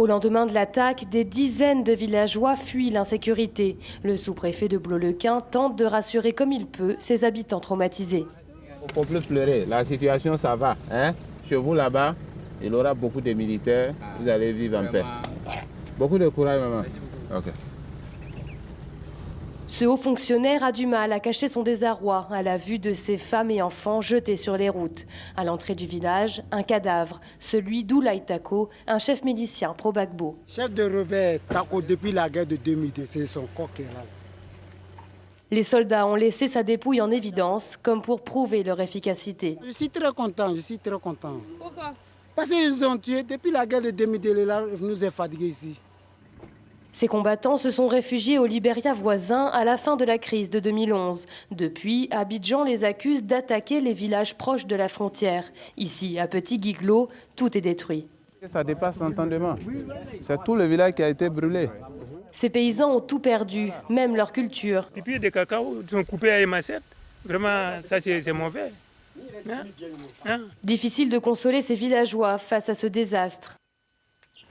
Au lendemain de l'attaque, des dizaines de villageois fuient l'insécurité. Le sous-préfet de Blot-le-Quin tente de rassurer comme il peut ses habitants traumatisés. Il ne faut plus pleurer, la situation ça va. Hein? Chez vous là-bas, il y aura beaucoup de militaires, vous allez vivre en paix. Beaucoup de courage, maman. Okay. Ce haut fonctionnaire a du mal à cacher son désarroi à la vue de ces femmes et enfants jetés sur les routes. À l'entrée du village, un cadavre, celui d'Oulaye Tako, un chef milicien pro-Gbagbo. Chef de rebelle Tako depuis la guerre de 2002, c'est son corps qui est là. Les soldats ont laissé sa dépouille en évidence, comme pour prouver leur efficacité. Je suis très content, je suis très content. Pourquoi? Parce qu'ils ont tué, depuis la guerre de 2002, là, nous est fatigués ici. Ces combattants se sont réfugiés au Libéria voisin à la fin de la crise de 2011. Depuis, Abidjan les accuse d'attaquer les villages proches de la frontière. Ici, à Petit Guiglo, tout est détruit. Ça dépasse l'entendement. C'est tout le village qui a été brûlé. Ces paysans ont tout perdu, même leur culture. Les pieds de cacao sont coupés à émassette. Vraiment, ça c'est mauvais. Hein? Difficile de consoler ces villageois face à ce désastre.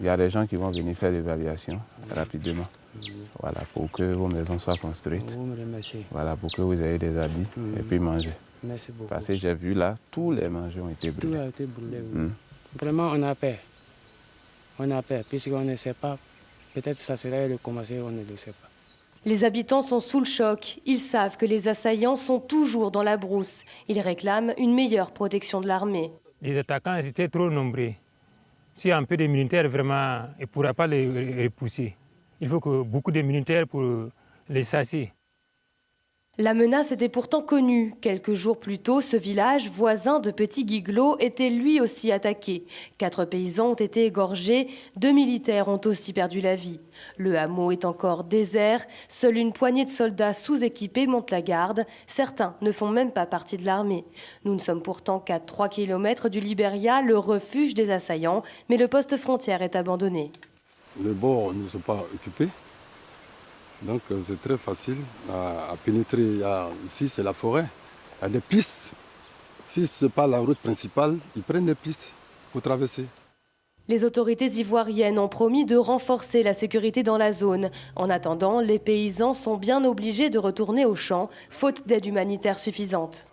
Il y a des gens qui vont venir faire l'évaluation rapidement. Voilà, pour que vos maisons soient construites. Voilà, pour que vous ayez des habits et puis manger. Merci beaucoup. Parce que j'ai vu là, tous les manger ont été brûlés. Tout a été brûlé. Oui. Vraiment, on a peur. On a peur, puisqu'on ne sait pas. Peut-être que ça serait de commencer, on ne le sait pas. Les habitants sont sous le choc. Ils savent que les assaillants sont toujours dans la brousse. Ils réclament une meilleure protection de l'armée. Les attaquants étaient trop nombreux. Si un peu de militaires, vraiment, il ne pourra pas les repousser. Il faut que beaucoup de militaires pour les chasser. La menace était pourtant connue. Quelques jours plus tôt, ce village voisin de Petit Guiglo était lui aussi attaqué. 4 paysans ont été égorgés, 2 militaires ont aussi perdu la vie. Le hameau est encore désert, seule une poignée de soldats sous-équipés montent la garde. Certains ne font même pas partie de l'armée. Nous ne sommes pourtant qu'à 3 km du Libéria, le refuge des assaillants, mais le poste frontière est abandonné. Les bords ne sont pas occupés. Donc c'est très facile à pénétrer. Ici c'est la forêt, il y a des pistes. Si ce n'est pas la route principale, ils prennent des pistes pour traverser. Les autorités ivoiriennes ont promis de renforcer la sécurité dans la zone. En attendant, les paysans sont bien obligés de retourner aux champs, faute d'aide humanitaire suffisante.